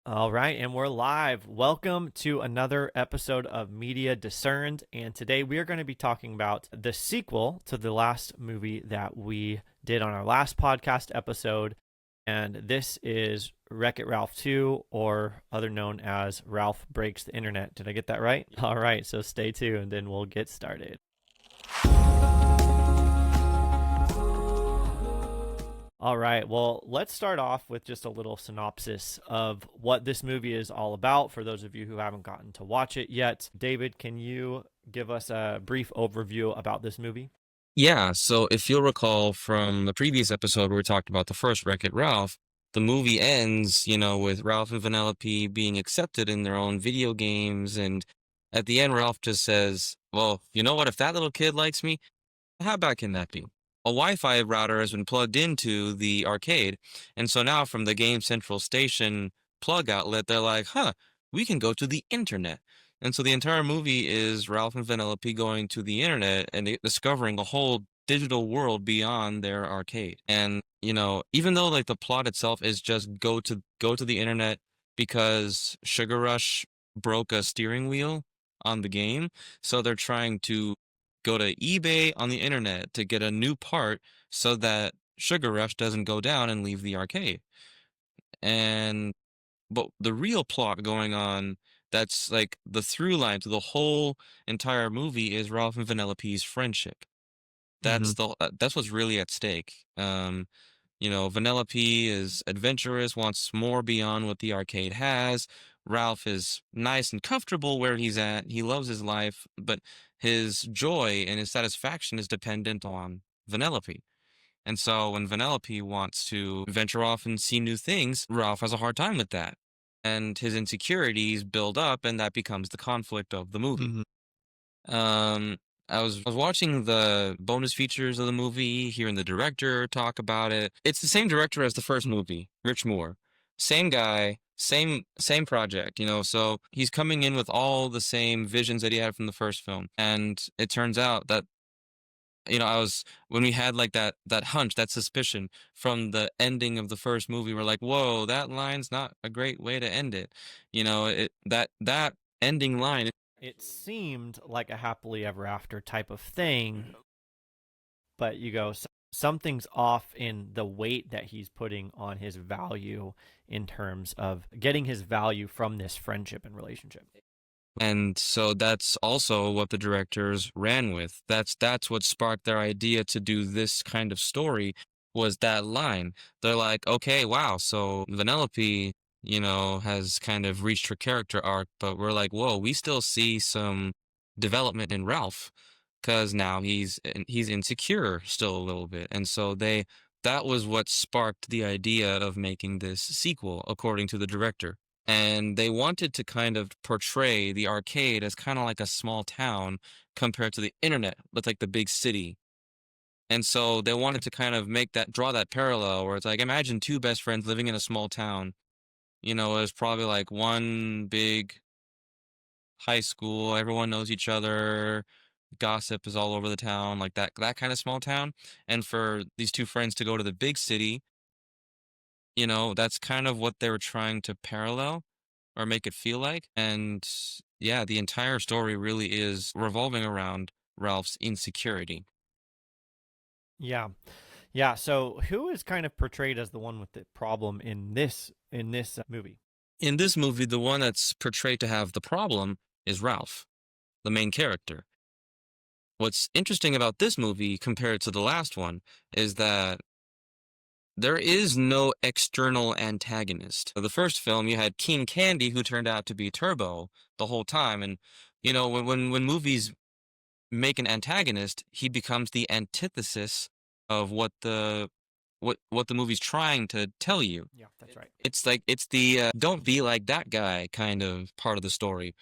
All right, and we're live. Welcome to another episode of Media Discerned. And today we are going to be talking about the sequel to the last movie that we did on our last podcast episode. And this is Wreck-It Ralph 2, or other known as Ralph Breaks the Internet. Did I get that right? All right, so stay tuned and we'll get started. All right. Well, let's start off with just a little synopsis of what this movie is all about for those of you who haven't gotten to watch it yet. David, can you give us a brief overview about this movie? Yeah, so if you'll recall from the previous episode where we talked about the first Wreck-It Ralph, the movie ends, with Ralph and Vanellope being accepted in their own video games. And at the end, Ralph just says, well, you know what? If that little kid likes me, how bad can that be? A Wi-Fi router has been plugged into the arcade. And so now from the Game Central Station plug outlet, they're like, huh, we can go to the internet. And so the entire movie is Ralph and Vanellope going to the internet and discovering a whole digital world beyond their arcade. And, even though like the plot itself is just go to the internet because Sugar Rush broke a steering wheel on the game, so they're trying to go to eBay on the internet to get a new part so that Sugar Rush doesn't go down and leave the arcade. And but the real plot going on, that's like the through line to the whole entire movie, is Ralph and Vanellope's friendship. Mm-hmm. That's what's really at stake. Vanellope is adventurous, wants more beyond what the arcade has. Ralph is nice and comfortable where he's at. He loves his life, but his joy and his satisfaction is dependent on Vanellope. And so when Vanellope wants to venture off and see new things, Ralph has a hard time with that. And his insecurities build up, and that becomes the conflict of the movie. Mm-hmm. Um, I was watching the bonus features of the movie, hearing the director talk about it. It's the same director as the first movie, Rich Moore. Same guy, same project, so he's coming in with all the same visions that he had from the first film. And it turns out that I was when we had like that hunch, that suspicion from the ending of the first movie, we're like, whoa, that line's not a great way to end it. That ending line. It seemed like a happily ever after type of thing, but you go, something's off in the weight that he's putting on his value in terms of getting his value from this friendship and relationship. And so that's also what the directors ran with. That's what sparked their idea to do this kind of story, was that line. They're like, okay, wow, so Vanellope, has kind of reached her character arc, but we're like, whoa, we still see some development in Ralph, because now he's insecure still a little bit. And so that was what sparked the idea of making this sequel, according to the director. And they wanted to kind of portray the arcade as kind of like a small town compared to the internet, that's like the big city. And so they wanted to kind of draw that parallel where it's like, imagine two best friends living in a small town. It's probably like one big high school, everyone knows each other, gossip is all over the town, like that kind of small town. And for these two friends to go to the big city, that's kind of what they were trying to parallel or make it feel like. And yeah, the entire story really is revolving around Ralph's insecurity. Yeah. Yeah, so who is kind of portrayed as the one with the problem in this movie? In this movie, the one that's portrayed to have the problem is Ralph, the main character. What's interesting about this movie compared to the last one is that there is no external antagonist. The first film, you had King Candy, who turned out to be Turbo the whole time. And, when movies make an antagonist, he becomes the antithesis of what the movie's trying to tell you. Yeah, that's right. It's like it's the don't be like that guy kind of part of the story.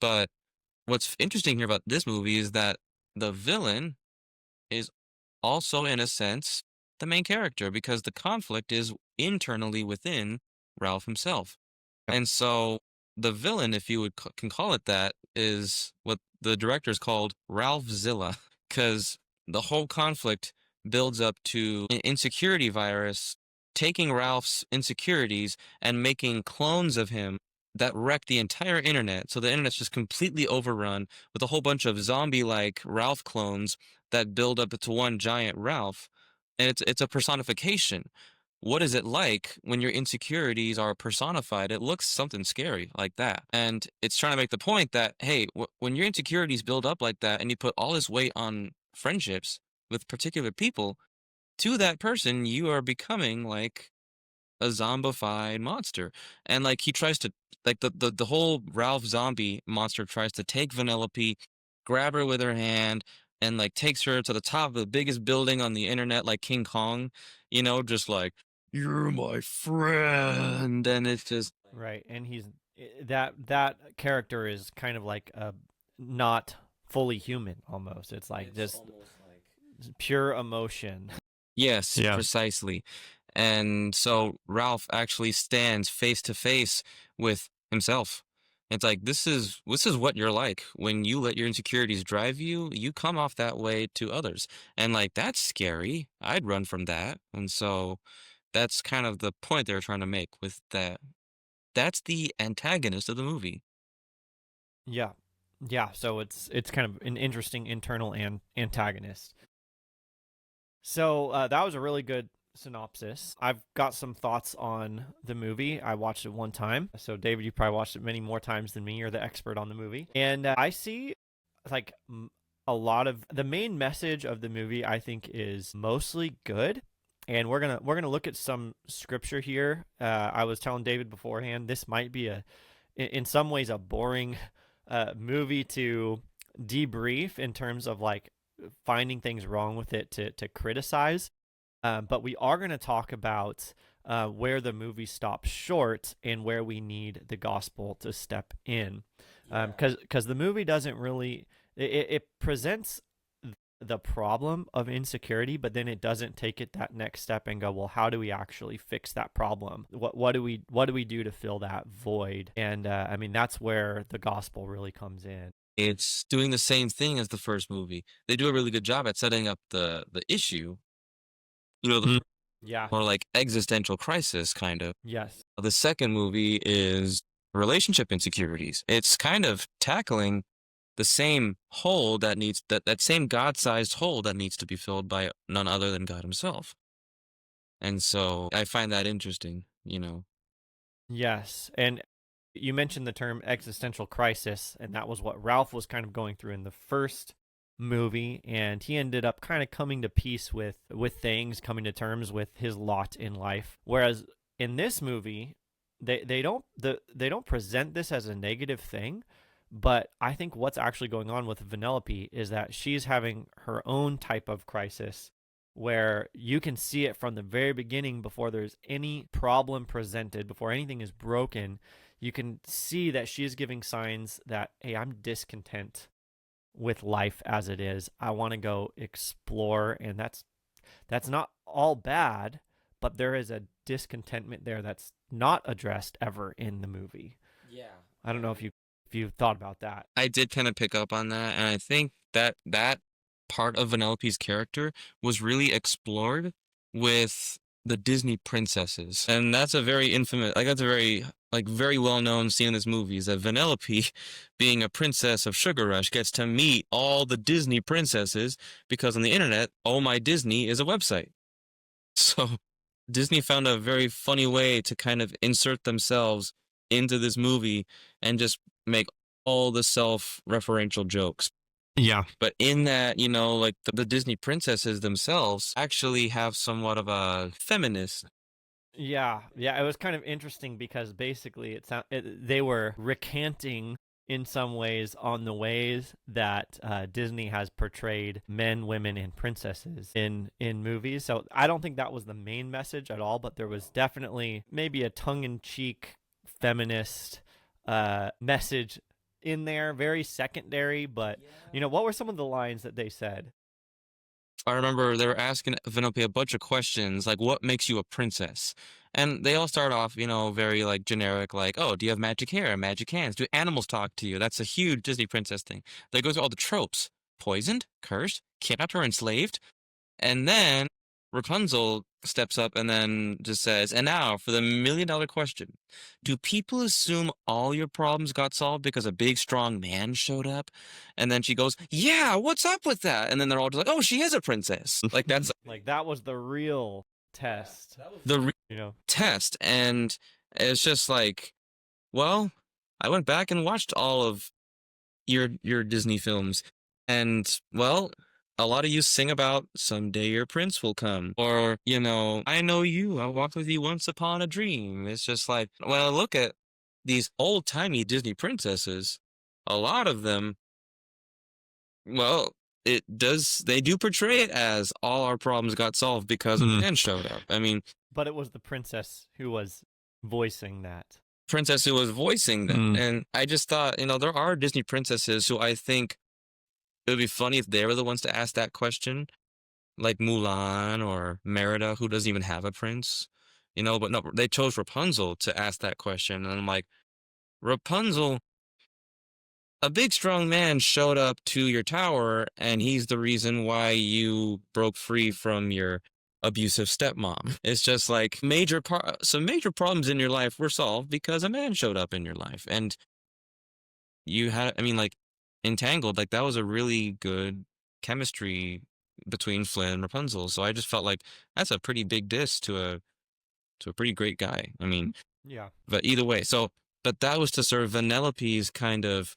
But what's interesting here about this movie is that the villain is also, in a sense, the main character, because the conflict is internally within Ralph himself. And so the villain, if you can call it that, is what the directors called Ralphzilla, because the whole conflict builds up to an insecurity virus taking Ralph's insecurities and making clones of him that wreck the entire internet. So the internet's just completely overrun with a whole bunch of zombie-like Ralph clones that build up into one giant Ralph. And it's a personification. What is it like when your insecurities are personified? It looks something scary like that. And it's trying to make the point that, hey, when your insecurities build up like that and you put all this weight on friendships with particular people, to that person, you are becoming like a zombified monster. And like he tries to like the whole Ralph zombie monster tries to take Vanellope, grab her with her hand, and like takes her to the top of the biggest building on the internet like King Kong, just like, you're my friend. And it's just Right, and that character is kind of like a not fully human almost. It's like just pure emotion. yes, Yeah. precisely. And so Ralph actually stands face to face with himself. It's like this is what you're like when you let your insecurities drive you, you come off that way to others. And like that's scary. I'd run from that. And so that's kind of the point they're trying to make with that. That's the antagonist of the movie. Yeah. Yeah, so it's kind of an interesting internal antagonist. So that was a really good synopsis. I've got some thoughts on the movie. I watched it one time. So David, you probably watched it many more times than me. You're the expert on the movie. And I see like a lot of the main message of the movie I think is mostly good. And we're gonna look at some scripture here. I was telling David beforehand, this might be in some ways a boring movie to debrief in terms of like finding things wrong with it to criticize. But we are going to talk about where the movie stops short and where we need the gospel to step in. Because the movie doesn't really, it presents the problem of insecurity, but then it doesn't take it that next step and go, well, how do we actually fix that problem? What do we do to fill that void? And I mean, that's where the gospel really comes in. It's doing the same thing as the first movie. They do a really good job at setting up the issue, the Yeah. more like existential crisis kind of. Yes. The second movie is relationship insecurities. It's kind of tackling the same hole that same God-sized hole that needs to be filled by none other than God himself. And so I find that interesting. Yes. And you mentioned the term existential crisis, and that was what Ralph was kind of going through in the first movie, and he ended up kind of coming to peace with things, coming to terms with his lot in life. Whereas in this movie, they don't present this as a negative thing, but I think what's actually going on with Vanellope is that she's having her own type of crisis where you can see it from the very beginning before there's any problem presented, before anything is broken. You can see that she is giving signs that, hey, I'm discontent with life as it is. I want to go explore, and that's not all bad, but there is a discontentment there that's not addressed ever in the movie. Yeah. I don't know if you thought about that. I did kind of pick up on that, and I think that part of Vanellope's character was really explored with the Disney princesses, and that's a very infamous, like that's a very very well known scene in this movie is that Vanellope, being a princess of Sugar Rush, gets to meet all the Disney princesses because on the internet, Oh My Disney is a website. So Disney found a very funny way to kind of insert themselves into this movie and just make all the self-referential jokes. Yeah. But in that, like the Disney princesses themselves actually have somewhat of a feminist. Yeah, it was kind of interesting because basically they were recanting in some ways on the ways that Disney has portrayed men, women, and princesses in movies. So I don't think that was the main message at all, but there was definitely maybe a tongue-in-cheek feminist message in there, very secondary. But what were some of the lines that they said? I remember they were asking Vanellope a bunch of questions, like, what makes you a princess? And they all start off, very like generic, like, oh, do you have magic hair, magic hands? Do animals talk to you? That's a huge Disney princess thing. They go through all the tropes: poisoned, cursed, kidnapped or enslaved. And then Rapunzel steps up and then just says, "And now for the $1 million question. Do people assume all your problems got solved because a big, strong man showed up?" And then she goes, "Yeah, what's up with that?" And then they're all just like, "Oh, she is a princess." Like, that's Like that was the real test, the you know. test. And it's just like, well, I went back and watched all of your Disney films, and well, a lot of you sing about someday your prince will come, or I know you, I walked with you once upon a dream. It's just like when I look at these old timey Disney princesses, a lot of them, well, they do portray it as all our problems got solved because a man showed up. I mean, But it was the princess who was voicing that. princess who was voicing them. And I just thought, there are Disney princesses who I think it would be funny if they were the ones to ask that question, like Mulan or Merida, who doesn't even have a prince, but no, they chose Rapunzel to ask that question. And I'm like, Rapunzel, a big strong man showed up to your tower, and he's the reason why you broke free from your abusive stepmom. It's just like some major problems in your life were solved because a man showed up in your life. And I mean, like, Entangled, like, that was a really good chemistry between Flynn and Rapunzel. So I just felt like that's a pretty big diss to a pretty great guy. I mean, Yeah. but either way, but that was to serve Vanellope's kind of,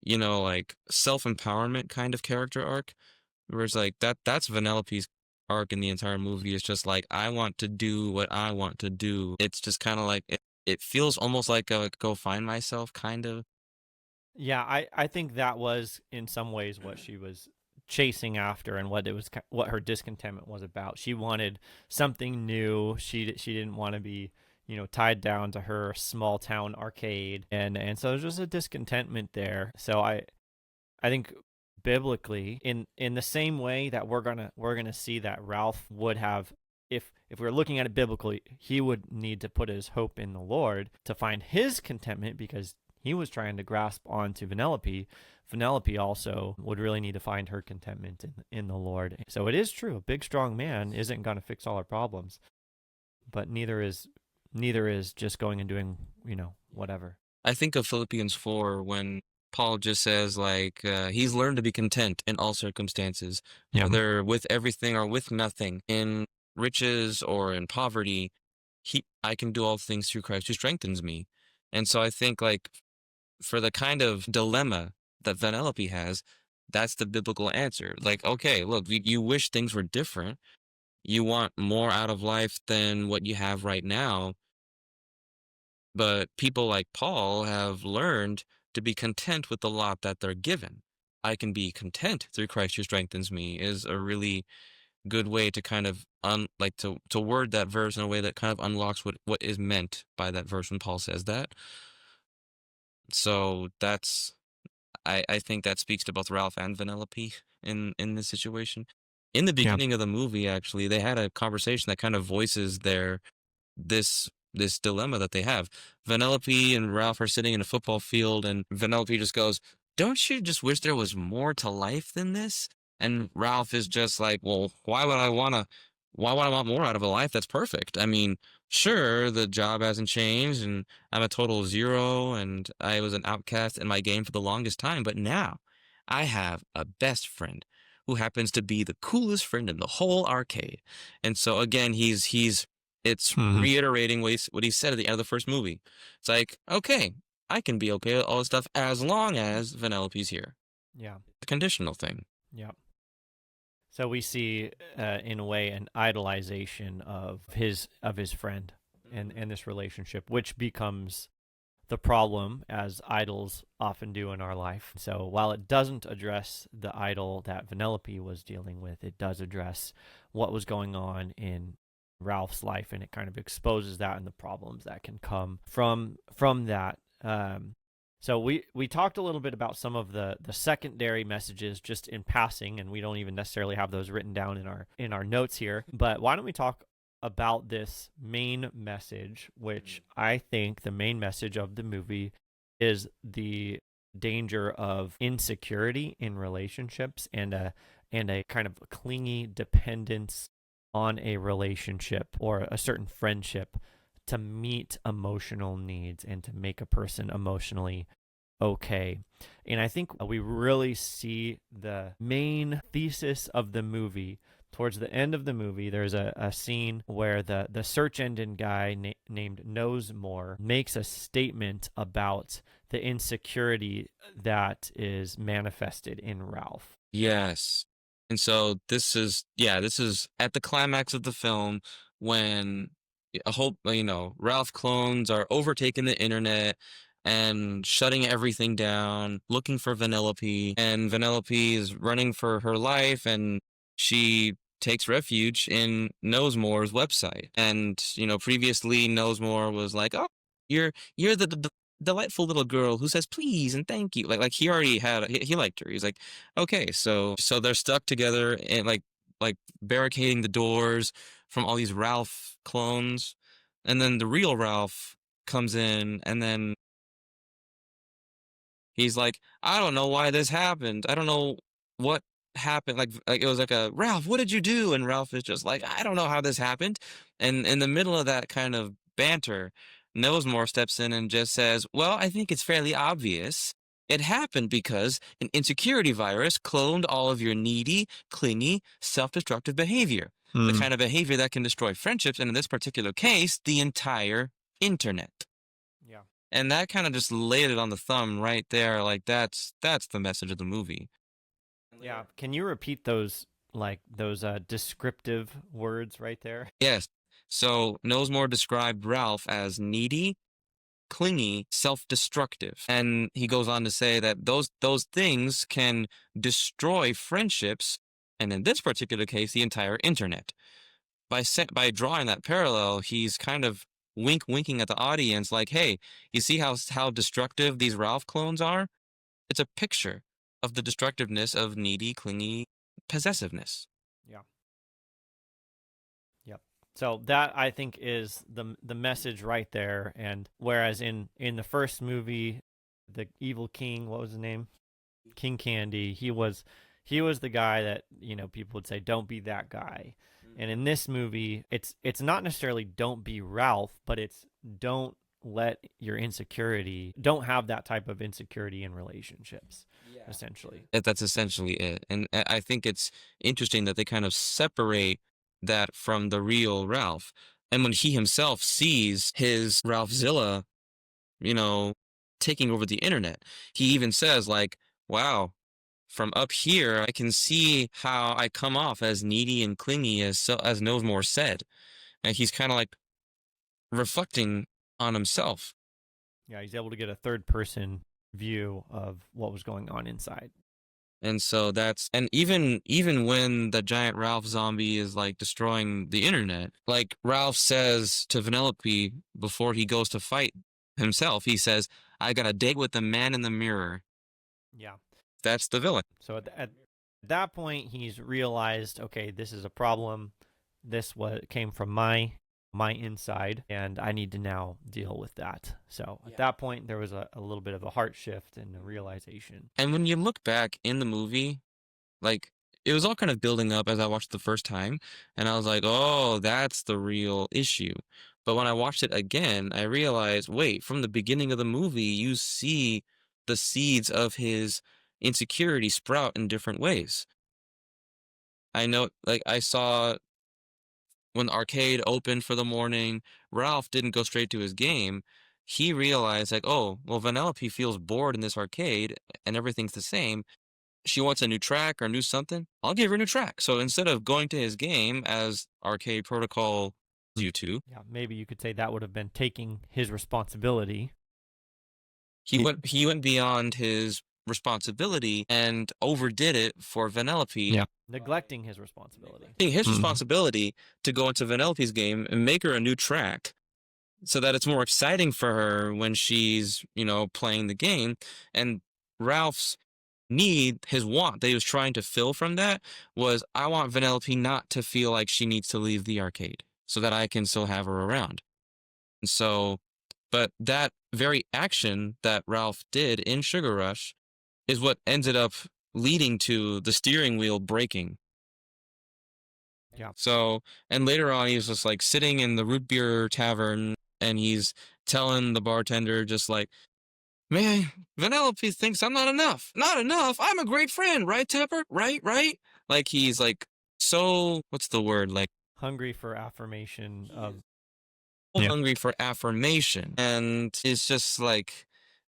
like, self-empowerment kind of character arc, where it's like that's Vanellope's arc in the entire movie. It's just like, I want to do what I want to do. It's just kind of like it feels almost like a go find myself kind of. Yeah, I think that was in some ways what she was chasing after and what her discontentment was about. She wanted something new. She didn't want to be, tied down to her small town arcade, and so there's just a discontentment there. So I think biblically, in the same way that we're gonna see that Ralph would have, if we're looking at it biblically, he would need to put his hope in the Lord to find his contentment because he was trying to grasp onto Vanellope. Vanellope also would really need to find her contentment in the Lord. So it is true, a big strong man isn't going to fix all our problems, but neither is just going and doing, whatever. I think of Philippians 4 when Paul just says, like, he's learned to be content in all circumstances, Yeah. whether with everything or with nothing, in riches or in poverty. I can do all things through Christ who strengthens me. And so I think, like, for the kind of dilemma that Vanellope has, that's the biblical answer. Like, okay, look, you wish things were different. You want more out of life than what you have right now. But people like Paul have learned to be content with the lot that they're given. I can be content through Christ who strengthens me is a really good way to kind of like to word that verse in a way that kind of unlocks what is meant by that verse when Paul says that. So I think that speaks to both Ralph and Vanellope in this situation. In the Yeah. beginning of the movie, actually, they had a conversation that kind of voices this dilemma that they have. Vanellope and Ralph are sitting in a football field, and Vanellope just goes, "Don't you just wish there was more to life than this?" And Ralph is just like, "Well, why would I want more out of a life that's perfect? I mean, sure, the job hasn't changed, and I'm a total zero, and I was an outcast in my game for the longest time, but now I have a best friend who happens to be the coolest friend in the whole arcade." And so again, it's reiterating what he said at the end of the first movie. It's like, okay, I can be okay with all this stuff as long as Vanellope's here. Yeah. The conditional thing. Yeah. So we see, in a way, an idolization of his friend and this relationship, which becomes the problem as idols often do in our life. So while it doesn't address the idol that Vanellope was dealing with, it does address what was going on in Ralph's life, and it kind of exposes that and the problems that can come from that. So we talked a little bit about some of the secondary messages just in passing, and we don't even necessarily have those written down in our notes here. But why don't we talk about this main message, which I think the main message of the movie is the danger of insecurity in relationships and a kind of clingy dependence on a relationship or a certain friendship to meet emotional needs and to make a person emotionally okay. And I think we really see the main thesis of the movie. Towards the end of the movie, there's a scene where the search engine guy named Knows More makes a statement about the insecurity that is manifested in Ralph. Yes. And so this is at the climax of the film when a whole, Ralph clones are overtaking the internet and shutting everything down, looking for Vanellope, and Vanellope is running for her life, and she takes refuge in Knowsmore's website. And, previously Knowsmore was like, "Oh, you're the delightful little girl who says please and thank you." Like he already he liked her. He's like, okay, so they're stuck together and like barricading the doors from all these Ralph clones, and then the real Ralph comes in, and then he's like, I don't know why this happened. I don't know what happened. Like it was like a Ralph, what did you do? And Ralph is just like, I don't know how this happened. And in the middle of that kind of banter, Knowsmore steps in and just says, well, I think it's fairly obvious. It happened because an insecurity virus cloned all of your needy, clingy, self-destructive behavior. The kind of behavior that can destroy friendships, and in this particular case, the entire internet. Yeah. And that kind of just laid it on the thumb right there. Like that's the message of the movie. Yeah. Can you repeat those descriptive words right there? Yes. So Knowsmore described Ralph as needy, clingy, self-destructive. And he goes on to say that those things can destroy friendships, and in this particular case, the entire internet. By drawing that parallel, he's kind of winking at the audience like, hey, you see how destructive these Ralph clones are? It's a picture of the destructiveness of needy, clingy possessiveness. Yeah. Yep. So that I think is the message right there. And whereas in the first movie, the evil king, what was his name? King Candy, he was the guy that, people would say don't be that guy. And in this movie, it's not necessarily don't be Ralph, but it's don't let your insecurity, don't have that type of insecurity in relationships, essentially. That's essentially it. And I think it's interesting that they kind of separate that from the real Ralph. And when he himself sees his Ralphzilla, you know, taking over the internet, he even says like, wow, from up here, I can see how I come off as needy and clingy as Knowsmore said. And he's kind of like reflecting on himself. Yeah, he's able to get a third person view of what was going on inside. And so even when the giant Ralph zombie is like destroying the internet, like Ralph says to Vanellope before he goes to fight himself, he says, I got a date with the man in the mirror. Yeah. That's the villain. So at that point, he's realized, okay, this is a problem. This came from my inside, and I need to now deal with that. So at that point, there was a little bit of a heart shift and a realization. And when you look back in the movie, like it was all kind of building up as I watched the first time, and I was like, oh, that's the real issue. But when I watched it again, I realized, wait, from the beginning of the movie, you see the seeds of his insecurity sprout in different ways. I know, like, I saw when the arcade opened for the morning, Ralph didn't go straight to his game. He realized, like, oh, well, Vanellope feels bored in this arcade and everything's the same. She wants a new track or new something. I'll give her a new track. So instead of going to his game as Arcade Protocol you to, Yeah, maybe you could say that would have been taking his responsibility. he went beyond his responsibility and overdid it for Vanellope. Yeah. Neglecting his responsibility. His responsibility to go into Vanellope's game and make her a new track so that it's more exciting for her when she's, playing the game. And Ralph's his want that he was trying to fill from that was, I want Vanellope not to feel like she needs to leave the arcade so that I can still have her around. And so, but that very action that Ralph did in Sugar Rush is what ended up leading to the steering wheel breaking. Yeah. So, and later on, he's just like sitting in the root beer tavern and he's telling the bartender, just like, man, Vanellope thinks I'm not enough. Not enough. I'm a great friend, right, Tepper? Right, right? Like he's like so, what's the word? Like Hungry for affirmation of, yeah. hungry for affirmation. And it's just like,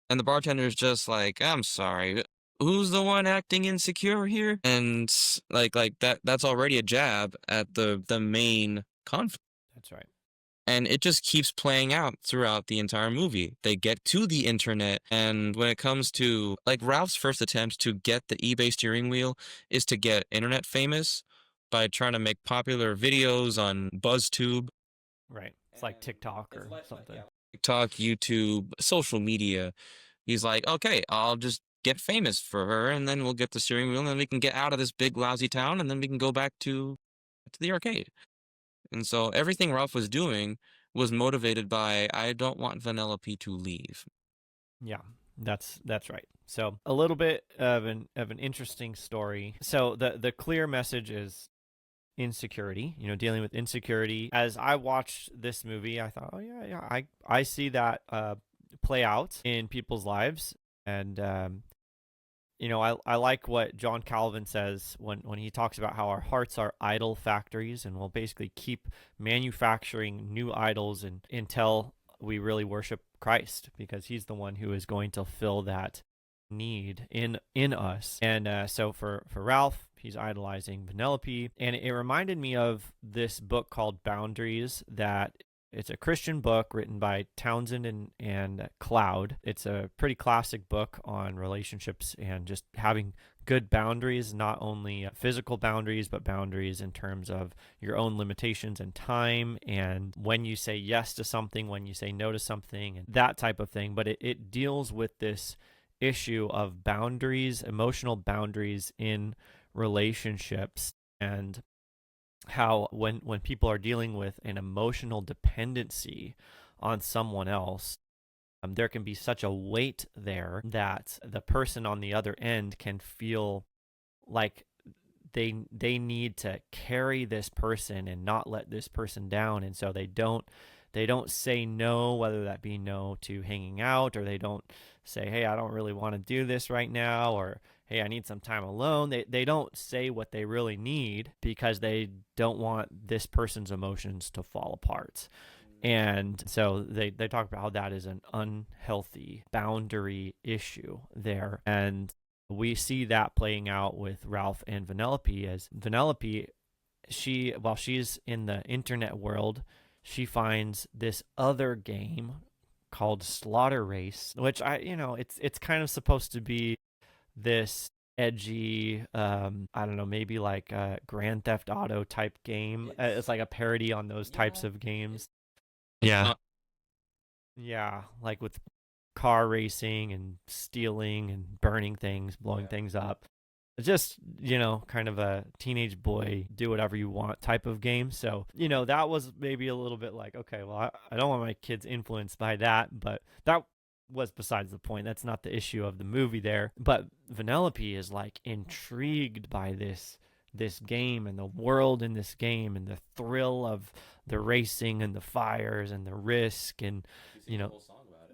and the bartender's just like, I'm sorry. Who's the one acting insecure here? And like that's already a jab at the main conflict. That's right. And it just keeps playing out throughout the entire movie. They get to the internet, and when it comes to like Ralph's first attempt to get the eBay steering wheel is to get internet famous by trying to make popular videos on BuzzTube, Right. It's like TikTok or something. TikTok, YouTube, social media. He's like, okay, I'll just get famous for her, and then we'll get the steering wheel, and then we can get out of this big lousy town, and then we can go back to the arcade. And so everything Ralph was doing was motivated by, I don't want Vanellope to leave. Yeah, that's right. So a little bit of an interesting story. So the clear message is insecurity. Dealing with insecurity. As I watched this movie, I thought, oh yeah, I see that play out in people's lives, and I like what John Calvin says when he talks about how our hearts are idol factories, and we'll basically keep manufacturing new idols until we really worship Christ, because he's the one who is going to fill that need in us. And so for Ralph, he's idolizing Vanellope, and it reminded me of this book called Boundaries. That it's a Christian book written by Townsend and Cloud. It's a pretty classic book on relationships and just having good boundaries, not only physical boundaries, but boundaries in terms of your own limitations and time, and when you say yes to something, when you say no to something, and that type of thing. But it deals with this issue of boundaries, emotional boundaries in relationships, and how when people are dealing with an emotional dependency on someone else, there can be such a weight there that the person on the other end can feel like they need to carry this person and not let this person down, and so they don't say no, whether that be no to hanging out, or they don't say, hey, I don't really want to do this right now, or hey, I need some time alone. They don't say what they really need because they don't want this person's emotions to fall apart. And so they talk about how that is an unhealthy boundary issue there. And we see that playing out with Ralph and Vanellope, as Vanellope, while she's in the internet world, she finds this other game called Slaughter Race, which it's kind of supposed to be this edgy, I don't know, maybe like a Grand Theft Auto type game. It's like a parody on those types of games. Yeah. Yeah, like with car racing and stealing and burning things, blowing things up. Just, kind of a teenage boy, do whatever you want type of game. So, that was maybe a little bit like, okay, well, I don't want my kids influenced by that, but that was besides the point. That's not the issue of the movie there. But Vanellope is like intrigued by this game and the world in this game and the thrill of the racing and the fires and the risk, and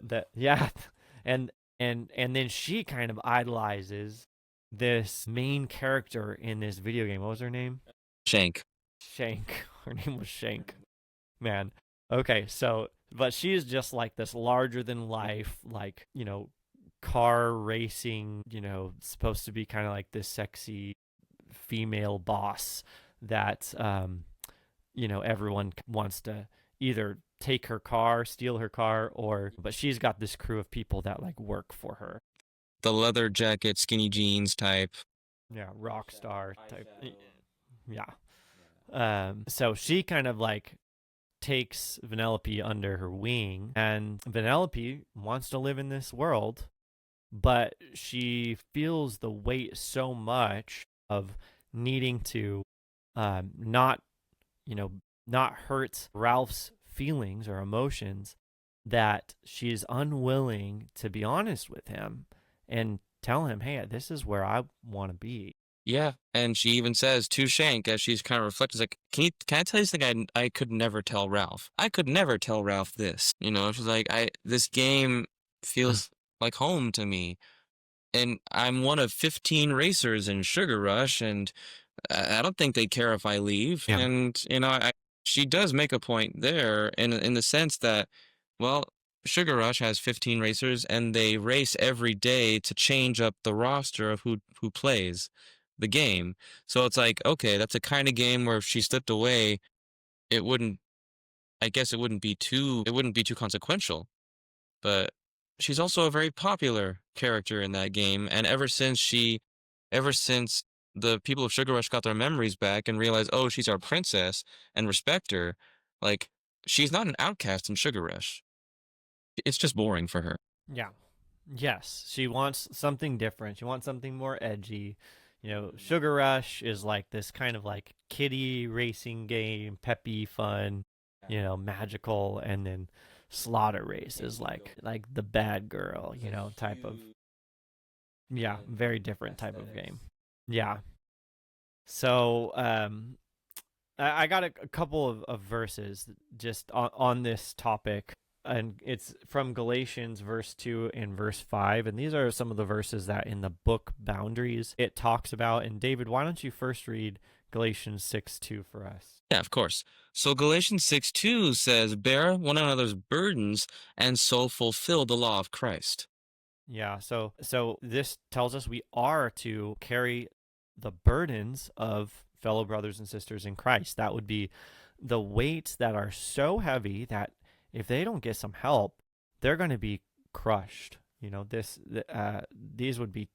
that, yeah. And then she kind of idolizes this main character in this video game. What was her name? Shank. Shank. Her name was Shank. Man. Okay, so but she's just like this larger than life, like, car racing, supposed to be kind of like this sexy female boss that everyone wants to either take her car, steal her car, but she's got this crew of people that like work for her. The leather jacket, skinny jeans type. Yeah, rock star type. Yeah. So she kind of like takes Vanellope under her wing, and Vanellope wants to live in this world, but she feels the weight so much of needing to not hurt Ralph's feelings or emotions, that she's unwilling to be honest with him and tell him, hey, this is where I want to be. Yeah, and she even says to Shank as she's kind of reflecting, like, can I tell you something I could never tell Ralph? I could never tell Ralph this. You know, she's like, this game feels like home to me. And I'm one of 15 racers in Sugar Rush, and I don't think they care if I leave. Yeah. And, she does make a point there in the sense that, well, Sugar Rush has 15 racers and they race every day to change up the roster of who plays the game. So it's like, okay, that's a kind of game where if she slipped away, it wouldn't I guess it wouldn't be too consequential. But she's also a very popular character in that game, and ever since the people of Sugar Rush got their memories back and realized, oh, she's our princess and respect her, like she's not an outcast in Sugar Rush. It's just boring for her. Yeah. Yes, she wants something different. She wants something more edgy. Sugar Rush is like this kind of like kiddie racing game, peppy, fun, magical, and then Slaughter Race is like the bad girl, type of, yeah, very different type of game. Yeah. So I got a couple of verses just on this topic, and it's from Galatians verse 2 and verse 5. And these are some of the verses that in the book Boundaries it talks about. And David, why don't you first read Galatians 6:2 for us? Yeah, of course. So Galatians 6:2 says, bear one another's burdens and so fulfill the law of Christ. Yeah, so this tells us we are to carry the burdens of fellow brothers and sisters in Christ. That would be the weights that are so heavy that if they don't get some help, they're going to be crushed. These would be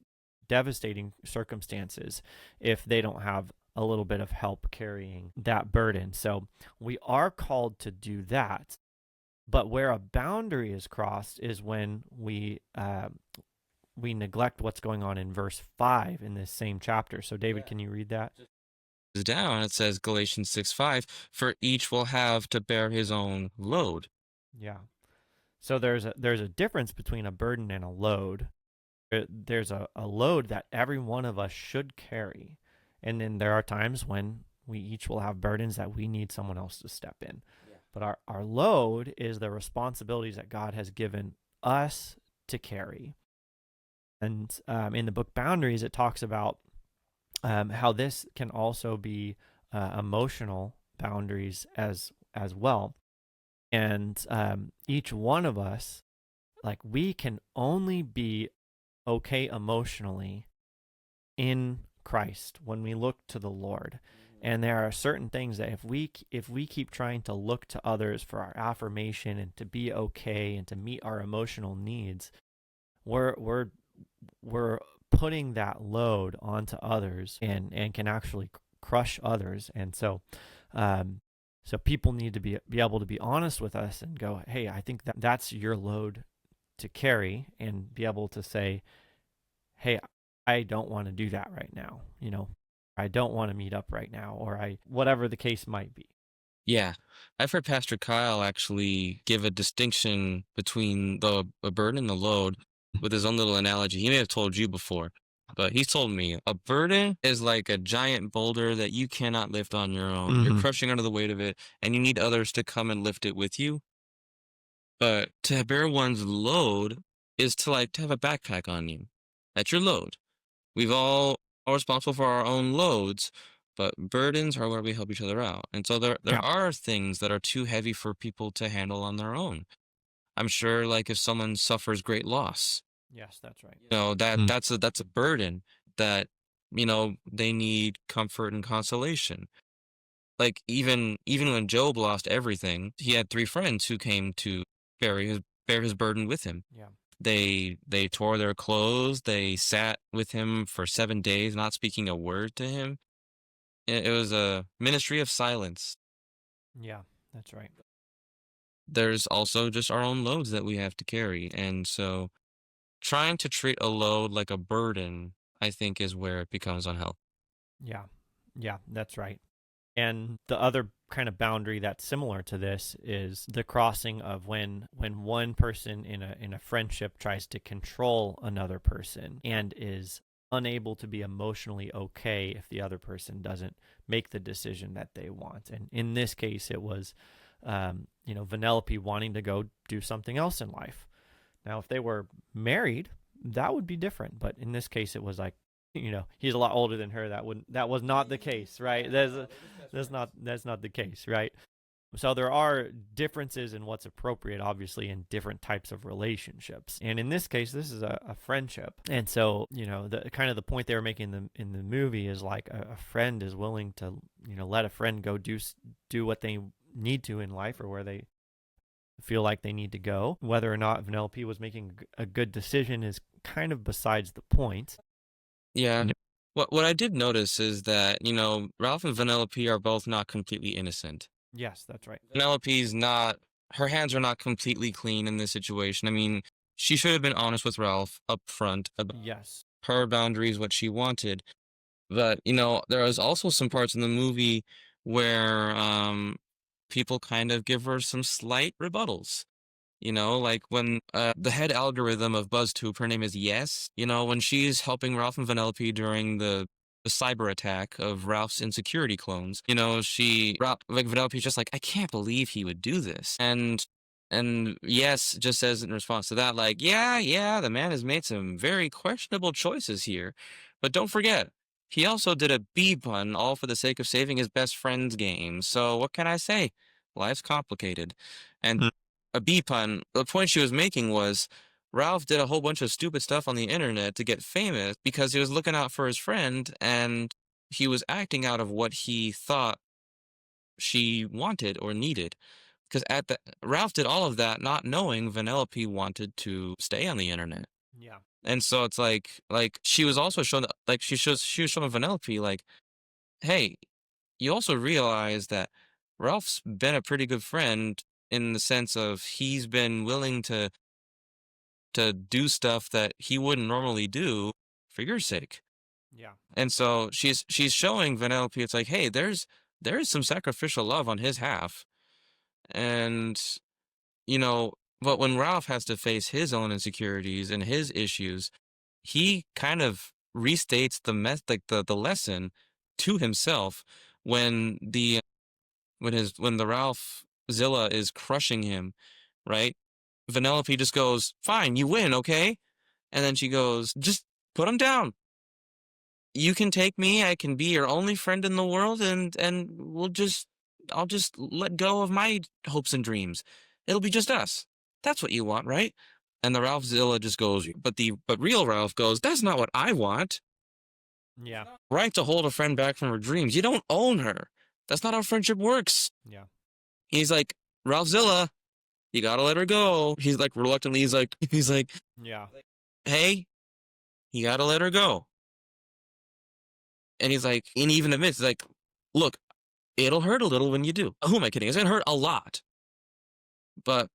devastating circumstances if they don't have a little bit of help carrying that burden. So we are called to do that. But where a boundary is crossed is when we neglect what's going on in verse 5 in this same chapter. So David, can you read that? Down, it says Galatians 6:5, for each will have to bear his own load. Yeah. So there's a difference between a burden and a load. There's a load that every one of us should carry. And then there are times when we each will have burdens that we need someone else to step in. Yeah. But our load is the responsibilities that God has given us to carry. And in the book Boundaries, it talks about how this can also be emotional boundaries as well. And each one of us, like, we can only be okay emotionally in Christ when we look to the Lord. And there are certain things that if we keep trying to look to others for our affirmation and to be okay and to meet our emotional needs, we're putting that load onto others and can actually crush others. And so people need to be able to be honest with us and go, hey, I think that's your load to carry, and be able to say, hey, I don't want to do that right now. I don't want to meet up right now, or whatever the case might be. Yeah, I've heard Pastor Kyle actually give a distinction between the a burden and the load with his own little analogy. He may have told you before, but he's told me a burden is like a giant boulder that you cannot lift on your own. You're crushing under the weight of it, and you need others to come and lift it with you. But to bear one's load is to like to have a backpack on you. That's your load. We've all are responsible for our own loads, but burdens are where we help each other out. And so there Yeah. are things that are too heavy for people to handle on their own. I'm sure like if someone suffers great loss, Yes, that's right. that's a burden that they need comfort and consolation. Like even when Job lost everything, he had three friends who came to bear his burden with him. Yeah. They tore their clothes. They sat with him for 7 days, not speaking a word to him. It was a ministry of silence. Yeah, that's right. There's also just our own loads that we have to carry. And so trying to treat a load like a burden, I think, is where it becomes unhealthy. Yeah. Yeah, that's right. And the other kind of boundary that's similar to this is the crossing of when one person in a friendship tries to control another person and is unable to be emotionally okay if the other person doesn't make the decision that they want. And in this case, it was, Vanellope wanting to go do something else in life. Now, if they were married, that would be different. But in this case, it was like, he's a lot older than her. That was not the case, right? That's not the case, right? So there are differences in what's appropriate, obviously, in different types of relationships. And in this case, this is a friendship. And so, the kind of the point they were making in the movie is like a friend is willing to, let a friend go do what they need to in life, or where they feel like they need to go. Whether or not Vanellope was making a good decision is kind of besides the point. Yeah. What I did notice is that, Ralph and Vanellope are both not completely innocent. Yes, that's right. Penelope's not, her hands are not completely clean in this situation. I mean, she should have been honest with Ralph up front about Yes. her boundaries, what she wanted. But, there was also some parts in the movie where people kind of give her some slight rebuttals. Like when the head algorithm of BuzzTube, her name is Yes. When she's helping Ralph and Vanellope during the cyber attack of Ralph's insecurity clones, like Vanellope's just like, I can't believe he would do this. And Yes just says in response to that, like, yeah, the man has made some very questionable choices here. But don't forget, he also did a bee pun all for the sake of saving his best friend's game. So what can I say? Life's complicated. And a bee pun, the point she was making was Ralph did a whole bunch of stupid stuff on the internet to get famous because he was looking out for his friend and he was acting out of what he thought she wanted or needed. Because Ralph did all of that not knowing Vanellope wanted to stay on the internet. Yeah. And so it's like she was also showing like she was showing Vanellope like, hey, you also realize that Ralph's been a pretty good friend in the sense of he's been willing to do stuff that he wouldn't normally do for your sake. Yeah. And so she's showing Vanellope it's like, hey, there is some sacrificial love on his half. And but when Ralph has to face his own insecurities and his issues, he kind of restates the lesson to himself when the Ralph Zilla is crushing him, right? Vanellope just goes, fine, you win, okay? And then she goes, just put him down. You can take me, I can be your only friend in the world, and I'll just let go of my hopes and dreams. It'll be just us. That's what you want, right? And the Ralph Zilla just goes, but real Ralph goes, that's not what I want. Yeah. Right to hold a friend back from her dreams. You don't own her. That's not how friendship works. Yeah. He's like, Ralph Zilla, you gotta let her go. He's like reluctantly, he's like, Yeah. hey, you gotta let her go. And he's like, and he even admits, like, look, it'll hurt a little when you do. Who am I kidding? It's gonna hurt a lot. But,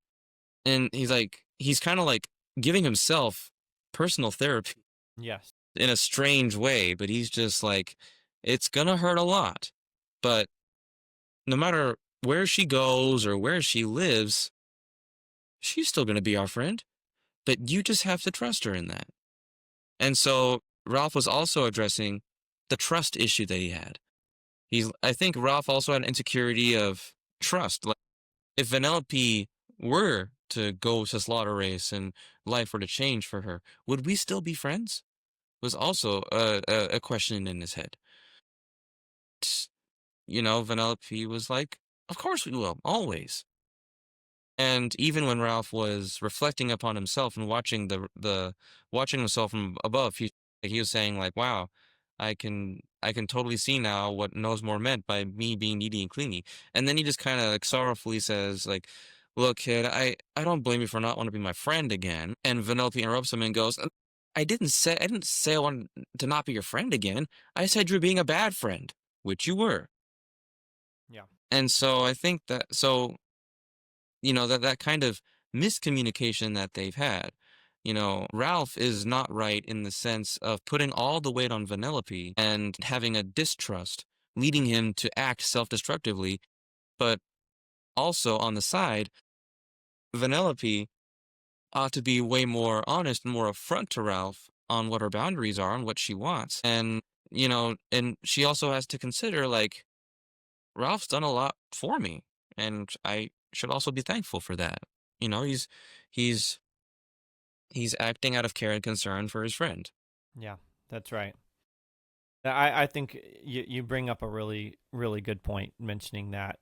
and he's kind of like giving himself personal therapy. Yes. In a strange way, but he's just like, it's gonna hurt a lot. But no matter where she goes or where she lives, she's still gonna be our friend. But you just have to trust her in that. And so Ralph was also addressing the trust issue that he had. I think Ralph also had an insecurity of trust. Like, if Vanellope were to go to Slaughter Race and life were to change for her, would we still be friends? Was also a question in his head. Vanellope was like, of course we will, always. And even when Ralph was reflecting upon himself and watching himself from above, he was saying like, wow, I can totally see now what Knows More meant by me being needy and clingy. And then he just kind of like sorrowfully says like, look, kid, I don't blame you for not wanting to be my friend again. And Vanellope interrupts him and goes, I didn't say I wanted to not be your friend again. I said you're being a bad friend, which you were. Yeah. And so I think that kind of miscommunication that they've had. Ralph is not right in the sense of putting all the weight on Vanellope and having a distrust, leading him to act self-destructively. But also on the side, Vanellope ought to be way more honest and more upfront to Ralph on what her boundaries are and what she wants. And, and she also has to consider, like, Ralph's done a lot for me, and I should also be thankful for that. He's he's acting out of care and concern for his friend. Yeah, that's right. I think you bring up a really, really good point mentioning that,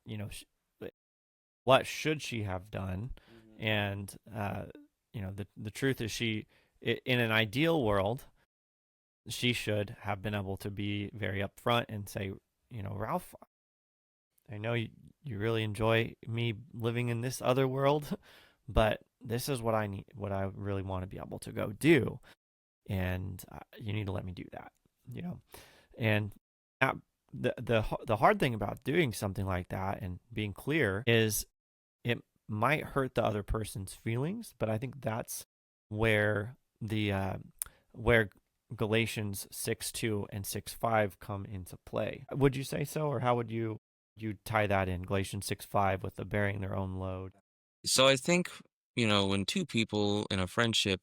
what should she have done? And, the truth is in an ideal world, she should have been able to be very upfront and say, Ralph, I know you really enjoy me living in this other world, but this is what I need, what I really want to be able to go do. And you need to let me do that, And the hard thing about doing something like that and being clear is it might hurt the other person's feelings, but I think that's where where Galatians 6:2 and 6:5 come into play. Would you say so, or how would you tie that in Galatians 6:5 with the bearing their own load? So I think, when two people in a friendship,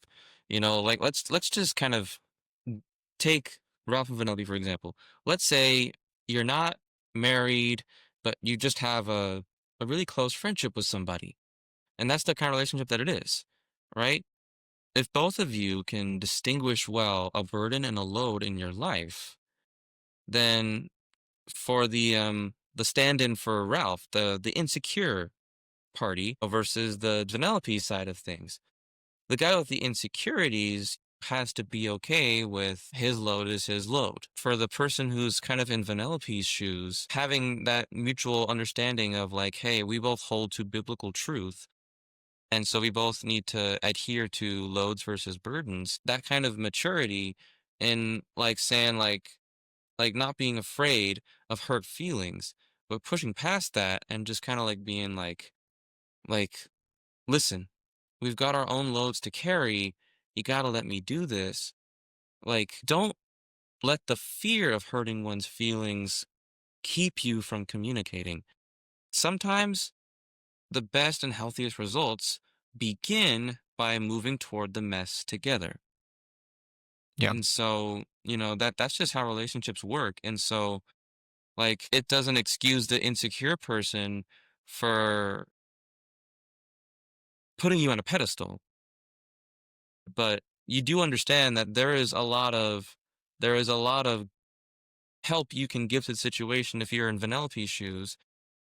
like let's just kind of take Ralph and Vanellope, for example. Let's say you're not married, but you just have a really close friendship with somebody. And that's the kind of relationship that it is, right? If both of you can distinguish well a burden and a load in your life, then for the stand-in for Ralph, the insecure party versus the Vanellope side of things, the guy with the insecurities has to be okay with his load is his load. For the person who's kind of in Vanellope's shoes, having that mutual understanding of like, hey, we both hold to biblical truth. And so we both need to adhere to loads versus burdens. That kind of maturity in like saying like not being afraid of hurt feelings, but pushing past that and just kind of like being like listen, we've got our own loads to carry. You got to let me do this. Like, don't let the fear of hurting one's feelings keep you from communicating. Sometimes the best and healthiest results begin by moving toward the mess together. Yeah. And so, that's just how relationships work. And so, like, it doesn't excuse the insecure person for putting you on a pedestal, but you do understand that there is a lot of help you can give to the situation if you're in Vanellope's shoes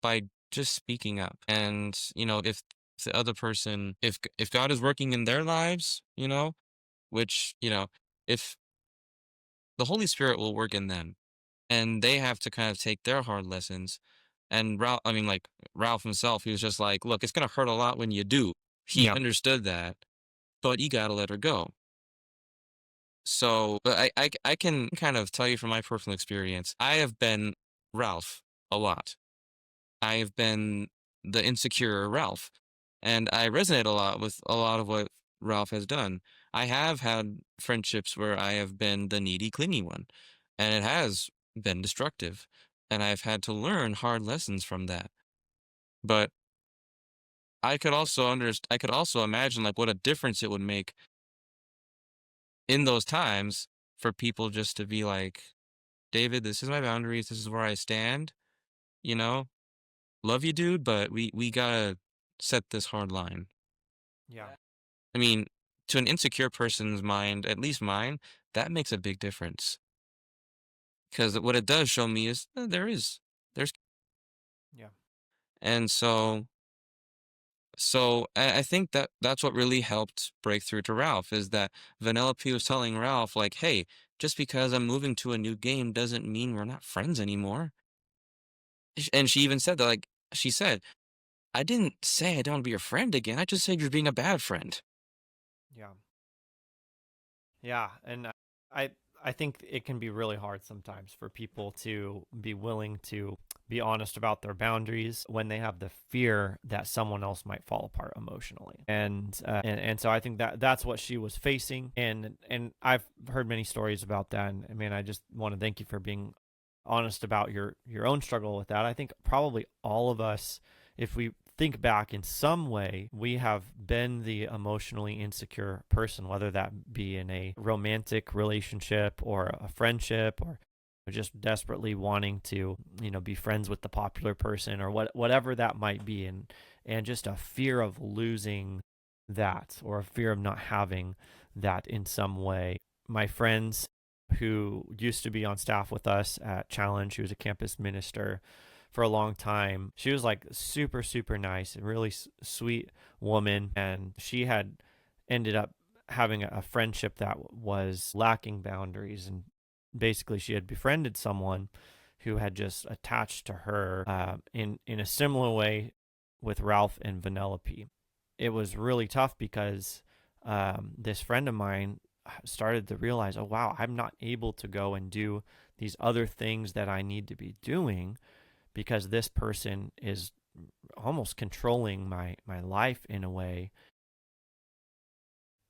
by just speaking up. And if the other person, if God is working in their lives, which if the Holy Spirit will work in them, and they have to kind of take their hard lessons. And Ralph, I mean, like Ralph himself, he was just like, look, it's gonna hurt a lot when you do. He Yeah. understood that, but you gotta let her go. So, but I can kind of tell you from my personal experience, I have been Ralph a lot. I have been the insecure Ralph, and I resonate a lot with a lot of what Ralph has done. I have had friendships where I have been the needy, clingy one, and it has been destructive, and I've had to learn hard lessons from that. But I could also imagine like what a difference it would make in those times for people just to be like, David, this is my boundaries. This is where I stand. You know, love you, dude, but we gotta set this hard line. Yeah. I mean, to an insecure person's mind, at least mine, that makes a big difference. Because what it does show me is there's, Yeah. and so I think that that's what really helped break through to Ralph is that Vanellope was telling Ralph like, hey, just because I'm moving to a new game doesn't mean we're not friends anymore. And she even said that like she said, I didn't say I don't want to be your friend again. I just said you're being a bad friend. Yeah. Yeah, and I I think it can be really hard sometimes for people to be willing to be honest about their boundaries when they have the fear that someone else might fall apart emotionally. And so I think that that's what she was facing, and I've heard many stories about that. And I mean, I just want to thank you for being honest about your own struggle with that. I think probably all of us, if we think back in some way, we have been the emotionally insecure person, whether that be in a romantic relationship or a friendship or just desperately wanting to, be friends with the popular person or whatever that might be. And just a fear of losing that or a fear of not having that in some way. My friends who used to be on staff with us at Challenge, she was a campus minister for a long time. She was like super, super nice and really sweet woman. And she had ended up having a friendship that was lacking boundaries. And basically, she had befriended someone who had just attached to her in a similar way with Ralph and Vanellope. It was really tough because this friend of mine started to realize, oh, wow, I'm not able to go and do these other things that I need to be doing because this person is almost controlling my life in a way.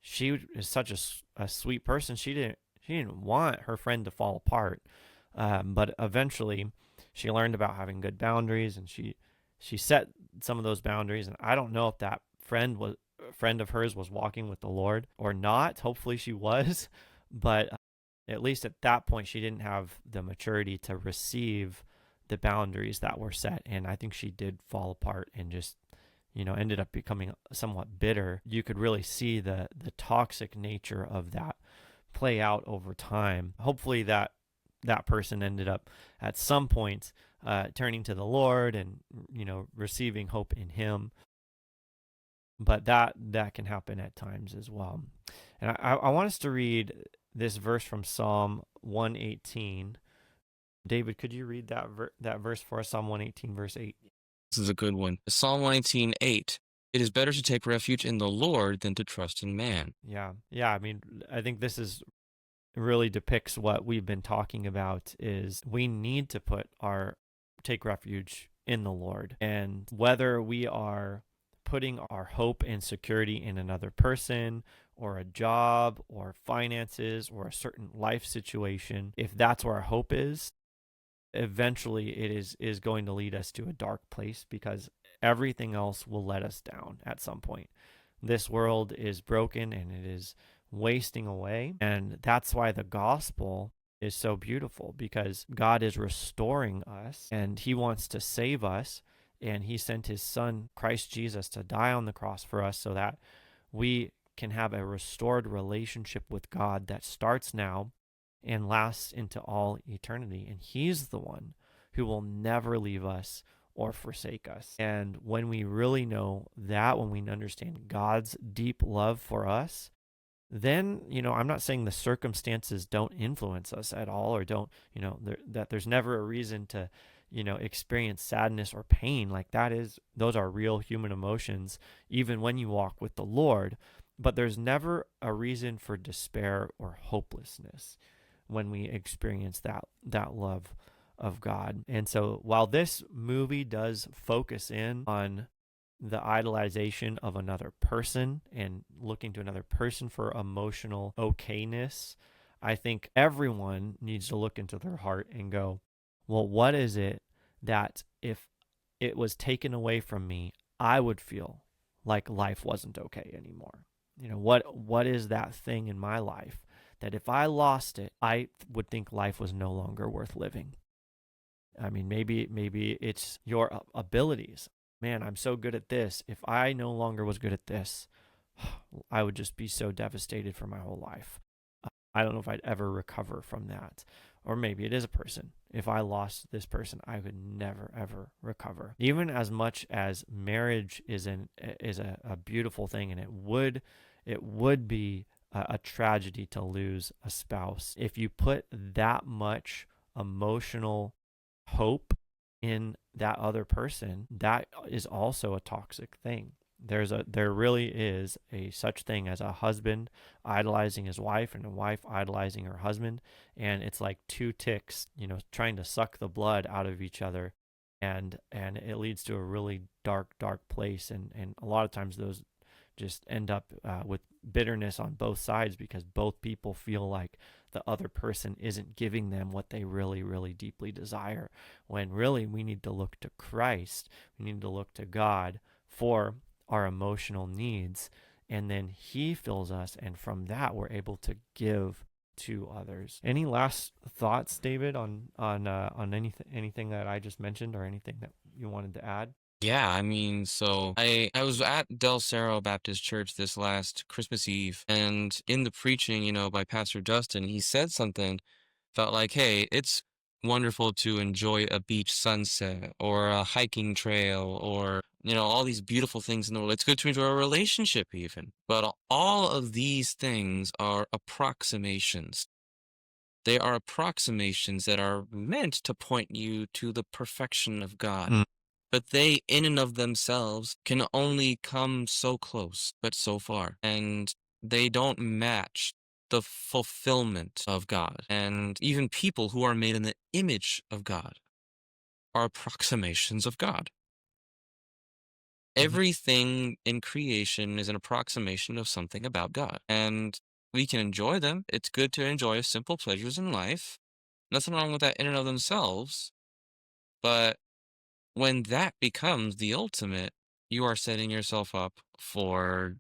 She is such a sweet person. She didn't want her friend to fall apart, but eventually she learned about having good boundaries, and she set some of those boundaries. And I don't know if that friend of hers was walking with the Lord or not. Hopefully she was, but at least at that point she didn't have the maturity to receive the boundaries that were set. And I think she did fall apart and just ended up becoming somewhat bitter. You could really see the toxic nature of that play out over time. Hopefully that person ended up at some point turning to the Lord and receiving hope in Him. But that can happen at times as well. And I want us to read this verse from Psalm 118. David, could you read that verse for us? Psalm 118, verse 8. This is a good one. Psalm 118:8. It is better to take refuge in the Lord than to trust in man. Yeah. I mean, I think this really depicts what we've been talking about. Is we need to take refuge in the Lord, and whether we are putting our hope and security in another person or a job or finances or a certain life situation, if that's where our hope is, eventually it is going to lead us to a dark place because everything else will let us down at some point. This world is broken and it is wasting away. And that's why the gospel is so beautiful, because God is restoring us and He wants to save us. And He sent His Son, Christ Jesus, to die on the cross for us so that we can have a restored relationship with God that starts now and lasts into all eternity. And He's the one who will never leave us or forsake us. And when we really know that, when we understand God's deep love for us, then, I'm not saying the circumstances don't influence us at all, or don't, that there's never a reason to, experience sadness or pain. Like those are real human emotions, even when you walk with the Lord. But there's never a reason for despair or hopelessness when we experience that love of God. And so while this movie does focus in on the idolization of another person and looking to another person for emotional okayness, I think everyone needs to look into their heart and go, well, what is it that if it was taken away from me, I would feel like life wasn't okay anymore? What is that thing in my life that if I lost it, I would think life was no longer worth living? I mean, maybe it's your abilities. Man, I'm so good at this. If I no longer was good at this, I would just be so devastated for my whole life. I don't know if I'd ever recover from that. Or maybe it is a person. If I lost this person, I would never, ever recover. Even as much as marriage is a beautiful thing, and it would be a tragedy to lose a spouse. If you put that much emotional hope in that other person, that is also a toxic thing. There really is a such thing as a husband idolizing his wife and a wife idolizing her husband, and it's like two ticks, trying to suck the blood out of each other, and it leads to a really dark place, and a lot of times those just end up with bitterness on both sides because both people feel like the other person isn't giving them what they really, really deeply desire, when really we need to look to Christ. We need to look to God for our emotional needs, and then he fills us, and from that we're able to give to others. Any last thoughts, David, on anything that I just mentioned, or anything that you wanted to add? Yeah, I mean, so I was at Del Cerro Baptist Church this last Christmas Eve, and in the preaching, by Pastor Justin, he said something felt like, hey, it's wonderful to enjoy a beach sunset or a hiking trail or, all these beautiful things in the world. It's good to enjoy a relationship even. But all of these things are approximations. They are approximations that are meant to point you to the perfection of God. Mm. But they, in and of themselves, can only come so close, but so far. And they don't match the fulfillment of God. And even people who are made in the image of God are approximations of God. Mhm. Everything in creation is an approximation of something about God. And we can enjoy them. It's good to enjoy simple pleasures in life. Nothing wrong with that in and of themselves. But when that becomes the ultimate, you are setting yourself up for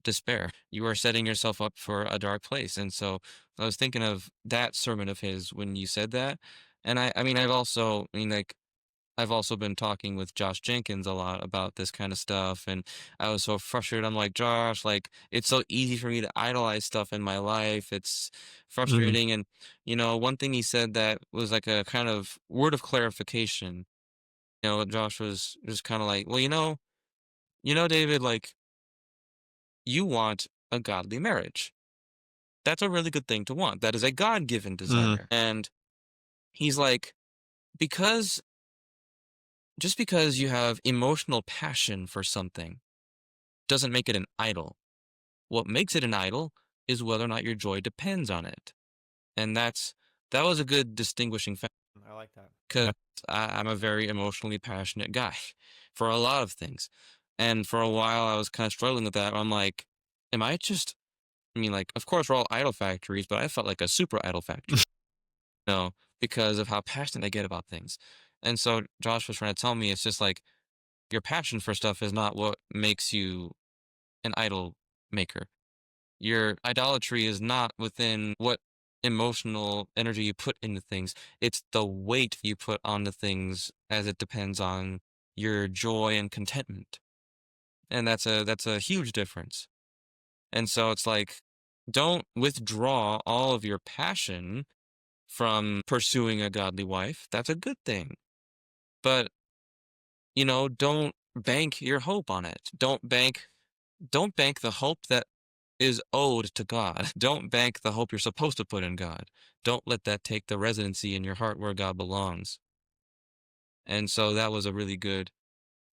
despair. You are setting yourself up for a dark place. And so I was thinking of that sermon of his when you said that. And I mean, I've also been talking with Josh Jenkins a lot about this kind of stuff. And I was so frustrated. I'm like, Josh, like, it's so easy for me to idolize stuff in my life. It's Mhm. frustrating. And, one thing he said that was like a kind of word of clarification. Josh was just kind of like, well, David, like, you want a godly marriage. That's a really good thing to want. That is a God-given Mhm. desire. And he's like, because just because you have emotional passion for something doesn't make it an idol. What makes it an idol is whether or not your joy depends on it. And that was a good distinguishing factor I like that. because I'm a very emotionally passionate guy for a lot of things. And for a while, I was kind of struggling with that. I'm like, am I just, I mean, like, of course, we're all idol factories, but I felt like a super idol factory, because of how passionate I get about things. And so Josh was trying to tell me it's just like your passion for stuff is not what makes you an idol maker. Your idolatry is not within what emotional energy you put into things. It's the weight you put on the things as it depends on your joy and contentment. And that's a huge difference. And so it's like, don't withdraw all of your passion from pursuing a godly wife. That's a good thing. But, don't bank your hope on it. Don't bank the hope that is owed to God. Don't bank the hope you're supposed to put in God. Don't let that take the residency in your heart where God belongs. And so that was a really good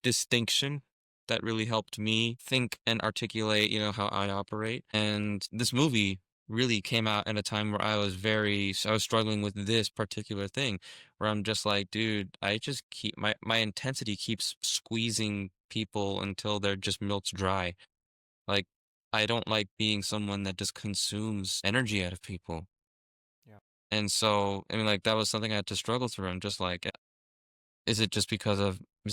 distinction that really helped me think and articulate, how I operate. And this movie really came out at a time where I was struggling with this particular thing where I'm just like, dude, I just keep my intensity keeps squeezing people until they're just milked dry. Like, I don't like being someone that just consumes energy out of people. Yeah. And so, I mean, like, that was something I had to struggle through. I'm just like, is it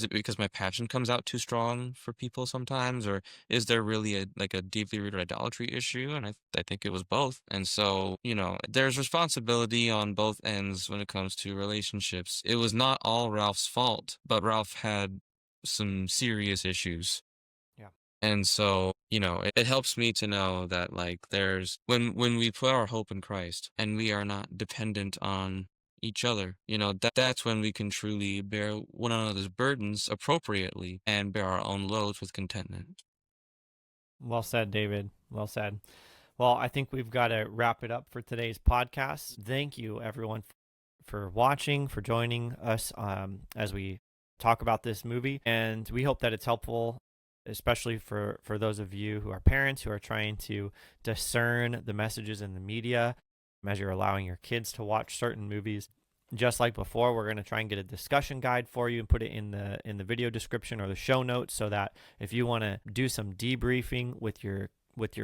because my passion comes out too strong for people sometimes, or is there really a deeply rooted idolatry issue? And I think it was both. And so, there's responsibility on both ends when it comes to relationships. It was not all Ralph's fault, but Ralph had some serious issues. Yeah. And so, it helps me to know that, like, there's when we put our hope in Christ and we are not dependent on each other, that's when we can truly bear one another's burdens appropriately and bear our own loads with contentment. Well said, David. Well said. Well, I think we've got to wrap it up for today's podcast. Thank you, everyone, for watching, for joining us as we talk about this movie. And we hope that it's helpful, especially for those of you who are parents who are trying to discern the messages in the media as you're allowing your kids to watch certain movies. Just like before, we're going to try and get a discussion guide for you and put it in the video description or the show notes, so that if you want to do some debriefing with your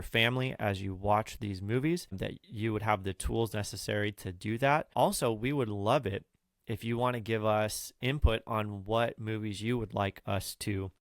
family as you watch these movies, that you would have the tools necessary to do that. Also, we would love it if you want to give us input on what movies you would like us to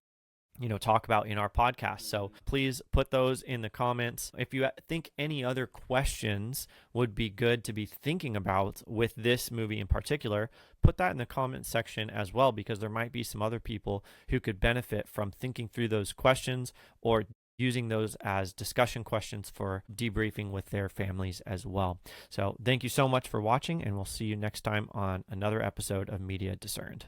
talk about in our podcast. So please put those in the comments. If you think any other questions would be good to be thinking about with this movie in particular, put that in the comment section as well, because there might be some other people who could benefit from thinking through those questions or using those as discussion questions for debriefing with their families as well. So thank you so much for watching, and we'll see you next time on another episode of Media Discerned.